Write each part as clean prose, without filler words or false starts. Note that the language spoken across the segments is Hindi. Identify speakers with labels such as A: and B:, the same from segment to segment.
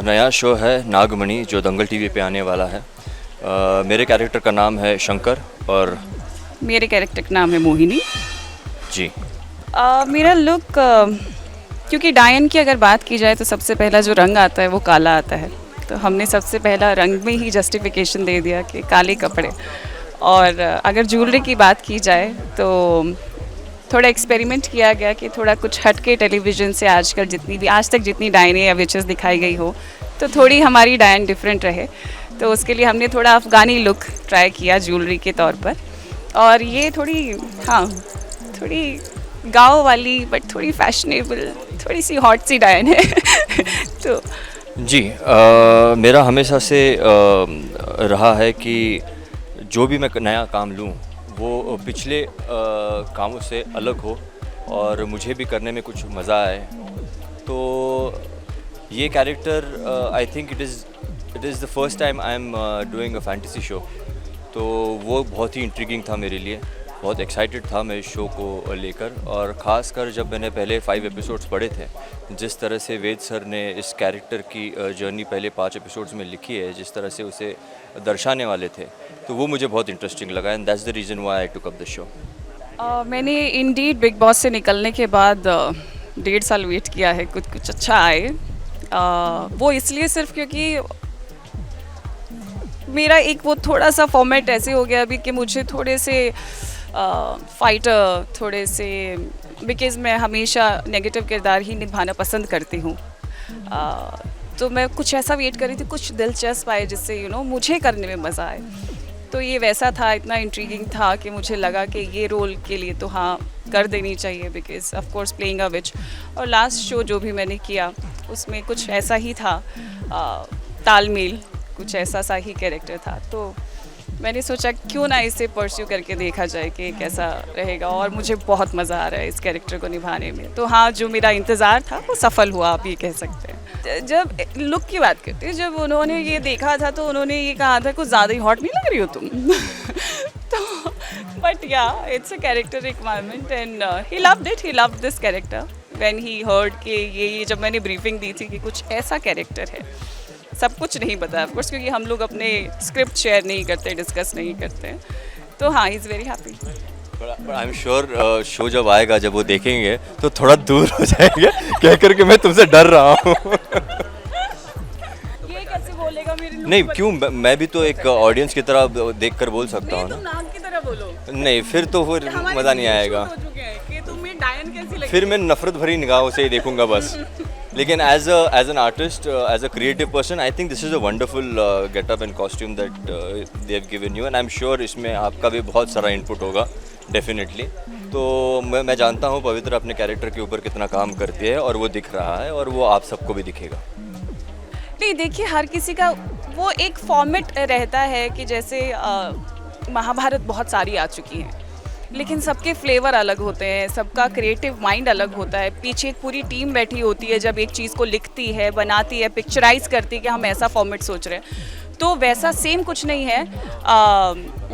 A: नया शो है नागमणि जो दंगल टीवी पे आने वाला है। मेरे कैरेक्टर का नाम है शंकर और
B: मेरे कैरेक्टर का नाम है मोहिनी।
A: जी
B: मेरा लुक क्योंकि डायन की अगर बात की जाए तो सबसे पहला जो रंग आता है वो काला आता है, तो हमने सबसे पहला रंग में ही जस्टिफिकेशन दे दिया कि काले कपड़े। और अगर ज्वेलरी की बात की जाए तो थोड़ा एक्सपेरिमेंट किया गया कि थोड़ा कुछ हटके टेलीविज़न से आज तक जितनी डायनें या विचेस दिखाई गई हो तो थोड़ी हमारी डायन डिफरेंट रहे, तो उसके लिए हमने थोड़ा अफ़गानी लुक ट्राई किया ज्वेलरी के तौर पर। और ये थोड़ी गांव वाली बट थोड़ी फैशनेबल, थोड़ी सी हॉट सी डायन है तो
A: जी मेरा हमेशा से रहा है कि जो भी मैं नया काम लूँ वो पिछले कामों से अलग हो और मुझे भी करने में कुछ मज़ा आए। तो ये character I think it is the first time I am doing a fantasy show, तो वो बहुत ही इंट्रिगिंग था मेरे लिए। बहुत एक्साइटेड था मैं इस शो को लेकर, और ख़ास कर जब मैंने पहले 5 एपिसोड्स पढ़े थे, जिस तरह से वेद सर ने इस कैरेक्टर की जर्नी पहले 5 एपिसोड्स में लिखी है, जिस तरह से उसे दर्शाने वाले थे, तो वो मुझे बहुत इंटरेस्टिंग लगा and that's the reason why I took up the show.
B: मैंने इंडीड बिग बॉस से निकलने के बाद 1.5 साल वेट किया है कुछ अच्छा आए। वो इसलिए सिर्फ क्योंकि मेरा एक वो थोड़ा सा फॉर्मेट ऐसे हो गया अभी कि मुझे थोड़े से फाइटर थोड़े से, बिकॉज़ मैं हमेशा नेगेटिव किरदार ही निभाना पसंद करती हूँ। तो मैं कुछ ऐसा वेट कर रही थी, कुछ दिलचस्प आए जिससे मुझे करने में मज़ा आए। तो ये वैसा था, इतना इंट्रीगिंग था कि मुझे लगा कि ये रोल के लिए तो हाँ कर देनी चाहिए, because of course playing a witch. और लास्ट शो जो भी मैंने किया उसमें कुछ ऐसा ही था, तालमेल कुछ ऐसा सा ही कैरेक्टर था, तो मैंने सोचा क्यों ना इसे परस्यू करके देखा जाए कि कैसा रहेगा। और मुझे बहुत मज़ा आ रहा है इस कैरेक्टर को निभाने में। तो हाँ, जो मेरा इंतज़ार था वो सफल हुआ, आप ये कह सकते हैं। जब लुक की बात करते हैं, जब उन्होंने ये देखा था तो उन्होंने ये कहा था कुछ ज़्यादा ही हॉट नहीं लग रही हो तुम तो बट या it's a character requirement and he loved this character when he heard कि ये जब मैंने ब्रीफिंग दी थी कि कुछ ऐसा कैरेक्टर है। सब कुछ नहीं पता ऑफ कोर्स, क्योंकि हम लोग अपने स्क्रिप्ट शेयर नहीं करते, डिस्कस नहीं करते। तो हाँ, ही इज़ वेरी हैप्पी।
A: पर आई एम श्योर शो जब आएगा, जब वो देखेंगे तो थोड़ा दूर हो जाएंगे कह करके मैं तुमसे डर रहा हूँ
B: ये कैसे बोलेगा मेरे लोग?
A: नहीं क्यों, मैं भी तो एक ऑडियंस की तरह देख कर बोल सकता हूँ
B: तुम
A: ना।
B: नाग की तरह बोलो।
A: नहीं फिर तो फिर मज़ा नहीं आएगा,
B: कि तुम्हें डायन कैसी लगती
A: फिर मैं नफरत भरी निगाहों से ही देखूंगा बस। लेकिन as an artist, as a creative person, I think this is a wonderful getup and costume that they have given you, and I am sure इसमें आपका भी बहुत सारा इनपुट होगा डेफिनेटली। तो मैं जानता हूँ पवित्र अपने कैरेक्टर के ऊपर कितना काम करती है और वो दिख रहा है और वो आप सबको भी दिखेगा।
B: नहीं, देखिए हर किसी का वो एक फॉर्मेट रहता है कि जैसे महाभारत बहुत सारी आ चुकी हैं, लेकिन सबके फ्लेवर अलग होते हैं, सबका क्रिएटिव माइंड अलग होता है। पीछे एक पूरी टीम बैठी होती है जब एक चीज़ को लिखती है, बनाती है, पिक्चराइज करती है कि हम ऐसा फॉर्मेट सोच रहे हैं। तो वैसा सेम कुछ नहीं है।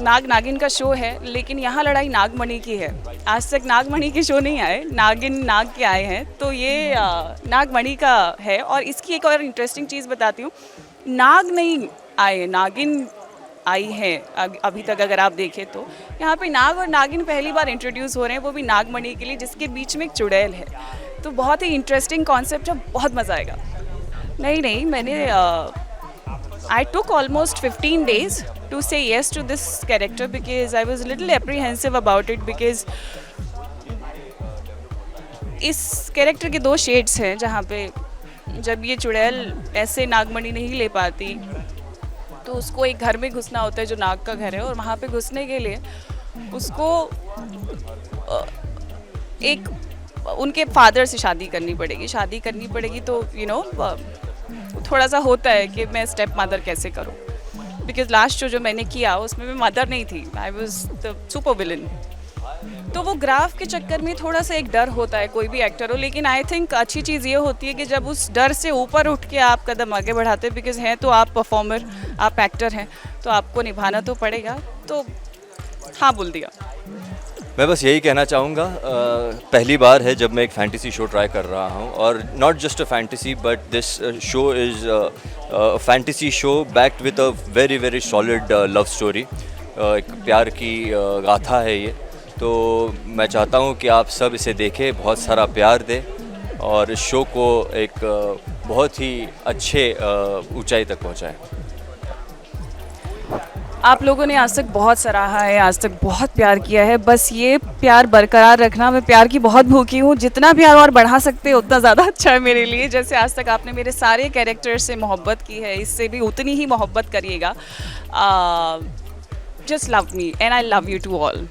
B: नाग नागिन का शो है, लेकिन यहाँ लड़ाई नागमणि की है। आज तक नागमणि के शो नहीं आए, नागिन नाग के आए हैं, तो ये नागमणि का है। और इसकी एक और इंटरेस्टिंग चीज़ बताती हूँ, नाग नहीं आए, नागिन आई है अभी तक अगर आप देखें तो। यहाँ पे नाग और नागिन पहली बार इंट्रोड्यूस हो रहे हैं, वो भी नागमणि के लिए, जिसके बीच में एक चुड़ैल है। तो बहुत ही इंटरेस्टिंग कॉन्सेप्ट है, बहुत मज़ा आएगा। नहीं, मैंने I took almost 15 days to say yes to this character because I was a little apprehensive about it because इस कैरेक्टर के 2 शेड्स हैं, जहाँ पे जब ये चुड़ैल ऐसे नागमणि नहीं ले पाती तो उसको एक घर में घुसना होता है जो नाग का घर है, और वहाँ पे घुसने के लिए उसको एक उनके फादर से शादी करनी पड़ेगी। तो थोड़ा सा होता है कि मैं स्टेप मदर कैसे करूं, बिकॉज लास्ट शो जो मैंने किया उसमें मैं मदर नहीं थी, I was the super villain. तो वो ग्राफ के चक्कर में थोड़ा सा एक डर होता है, कोई भी एक्टर हो। लेकिन आई थिंक अच्छी चीज़ ये होती है कि जब उस डर से ऊपर उठ के आप कदम आगे बढ़ाते हैं, बिकॉज हैं तो आप परफॉर्मर, आप एक्टर हैं, तो आपको निभाना तो पड़ेगा। तो हाँ बोल दिया।
A: मैं बस यही कहना चाहूँगा, पहली बार है जब मैं एक फैंटेसी शो ट्राई कर रहा हूँ, और not just a fantasy but this show is fantasy show backed with a very very solid love story. एक प्यार की गाथा है ये। तो मैं चाहता हूँ कि आप सब इसे देखें, बहुत सारा प्यार दें और इस शो को एक बहुत ही अच्छे ऊंचाई तक पहुँचाएं।
B: आप लोगों ने आज तक बहुत सराहा है, आज तक बहुत प्यार किया है, बस ये प्यार बरकरार रखना। मैं प्यार की बहुत भूखी हूँ, जितना प्यार और बढ़ा सकते हैं उतना ज़्यादा अच्छा है मेरे लिए। जैसे आज तक आपने मेरे सारे कैरेक्टर से मोहब्बत की है, इससे भी उतनी ही मोहब्बत करिएगा। Just love me and I love you to all.